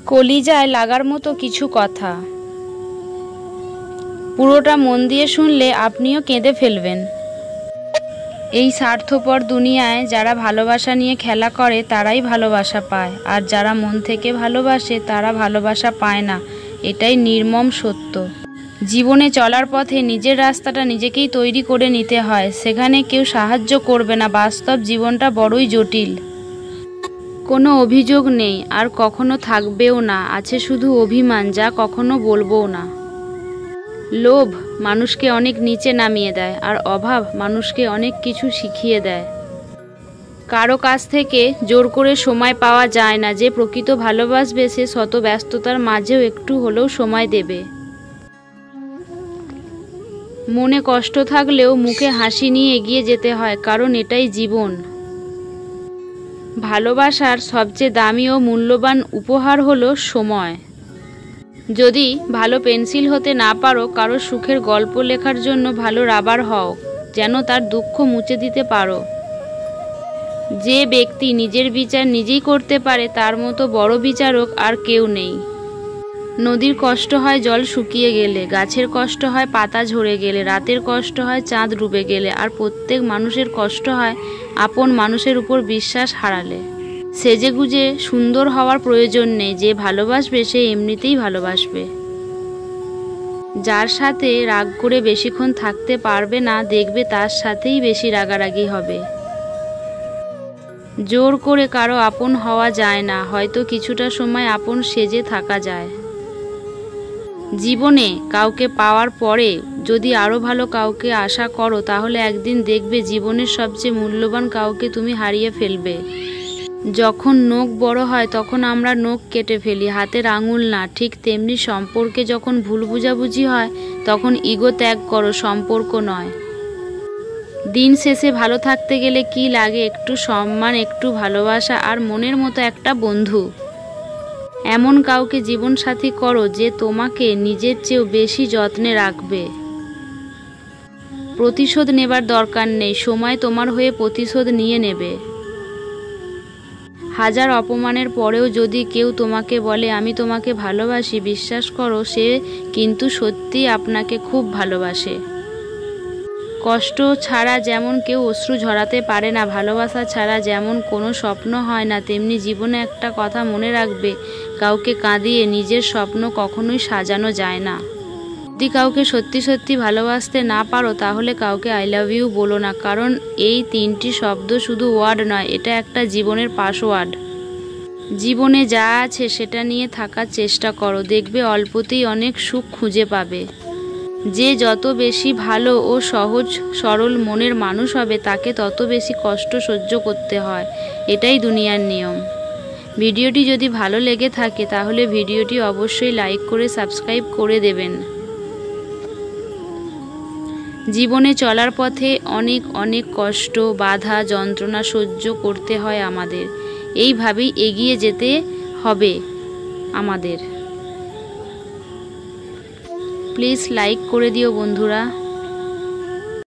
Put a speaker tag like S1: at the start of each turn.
S1: কলিজায় লাগার মতো কিছু কথা, পুরোটা মন দিয়ে শুনলে আপনিও কেঁদে ফেলবেন। এই স্বার্থপর দুনিয়ায় যারা ভালোবাসা নিয়ে খেলা করে তারাই ভালোবাসা পায়, আর যারা মন থেকে ভালোবাসে তারা ভালোবাসা পায় না। এটাই নির্মম সত্য। জীবনে চলার পথে নিজের রাস্তাটা নিজেকেই তৈরি করে নিতে হয়, সেখানে কেউ সাহায্য করবে না। বাস্তব জীবনটা বড়ই জটিল। কোনো অভিযোগ নেই, আর কখনো থাকবেও না। আছে শুধু অভিমান, যা কখনো বলবো না। লোভ মানুষকে অনেক নিচে নামিয়ে দেয়, আর অভাব মানুষকে অনেক কিছু শিখিয়ে দেয়। কারো কাছ থেকে জোর করে সময় পাওয়া যায় না। যে প্রকৃত ভালোবাসবে সে শত ব্যস্ততার মাঝেও একটু হলেও সময় দেবে। মনে কষ্ট থাকলেও মুখে হাসি নিয়ে এগিয়ে যেতে হয়, কারণ এটাই জীবন। ভালোবাসার সবচেয়ে দামি ও মূল্যবান উপহার হলো সময়। যদি ভালো পেন্সিল হতে না পারো, কারো সুখের গল্প লেখার জন্য ভালো রাবার হও, যেন তার দুঃখ মুছে দিতে পারো। যে ব্যক্তি নিজের বিচার নিজেই করতে পারে, তার মতো বড় বিচারক আর কেউ নেই। নদীর কষ্ট হয় জল শুকিয়ে গেলে, গাছের কষ্ট হয় পাতা ঝরে গেলে, রাতের কষ্ট হয় চাঁদ ডুবে গেলে, আর প্রত্যেক মানুষের কষ্ট হয় আপন মানুষের উপর বিশ্বাস হারালে। সেজেগুজে সুন্দর হওয়ার প্রয়োজন নেই। যে ভালোবাসবে সে এমনিতেই ভালোবাসবে। যার সাথে রাগ করে বেশিক্ষণ থাকতে পারবে না, দেখবে তার সাথেই বেশি রাগারাগি হবে। জোর করে কারো আপন হওয়া যায় না, হয়তো কিছুটা সময় আপন সেজে থাকা যায়। জীবনে কাউকে পাওয়ার পরে যদি আরো ভালো কাউকে আশা করো, তাহলে একদিন দেখবে জীবনের সবচেয়ে মূল্যবান কাউকে তুমি হারিয়ে ফেলবে। যখন নখ বড় হয় তখন আমরা নখ কেটে ফেলি, হাতের আঙুল না। ঠিক তেমনি সম্পর্কে যখন ভুল বুঝাবুঝি হয় তখন ইগো ত্যাগ করো, সম্পর্ক নয়। দিন শেষে ভালো থাকতে গেলে কি লাগে? একটু সম্মান, একটু ভালোবাসা, আর মনের মতো একটা বন্ধু। এমন কাউকে জীবনসাথী করো যে তোমাকে নিজের চেয়েও বেশি যত্নে রাখবে। প্রতিশোধ নেবার দরকার নেই, সময় তোমার হয়ে প্রতিশোধ নিয়ে নেবে। হাজার অপমানের পরেও যদি কেউ তোমাকে বলে আমি তোমাকে ভালোবাসি, বিশ্বাস করো সে কিন্তু সত্যিই আপনাকে খুব ভালোবাসে। কষ্ট ছাড়া যেমন কেউ অশ্রু ঝরাতে পারে না, ভালোবাসা ছাড়া যেমন কোনো স্বপ্ন হয় না, তেমনি জীবনে একটা কথা মনে রাখবে, কাউকে কাঁদিয়ে নিজের স্বপ্ন কখনোই সাজানো যায় না। যদি কাউকে সত্যি সত্যি ভালোবাসতে না পারো, তাহলে কাউকে আই লাভ ইউ বলো না, কারণ এই তিনটি শব্দ শুধু ওয়ার্ড নয়, এটা একটা জীবনের পাসওয়ার্ড। জীবনে যা আছে সেটা নিয়ে থাকার চেষ্টা করো, দেখবে অল্পতেই অনেক সুখ খুঁজে পাবে। যে যত বেশি ভালো ও সহজ সরল মনের মানুষ হবে, তাকে তত বেশি কষ্ট সহ্য করতে হয়। এটাই দুনিয়ার নিয়ম। ভিডিওটি যদি ভালো লেগে থাকে তাহলে ভিডিওটি অবশ্যই লাইক করে সাবস্ক্রাইব করে দেবেন। জীবনে চলার পথে অনেক অনেক কষ্ট, বাধা, যন্ত্রণা সহ্য করতে হয় আমাদের। এইভাবেই এগিয়ে যেতে হবে আমাদের। প্লিজ লাইক করে দিও বন্ধুরা।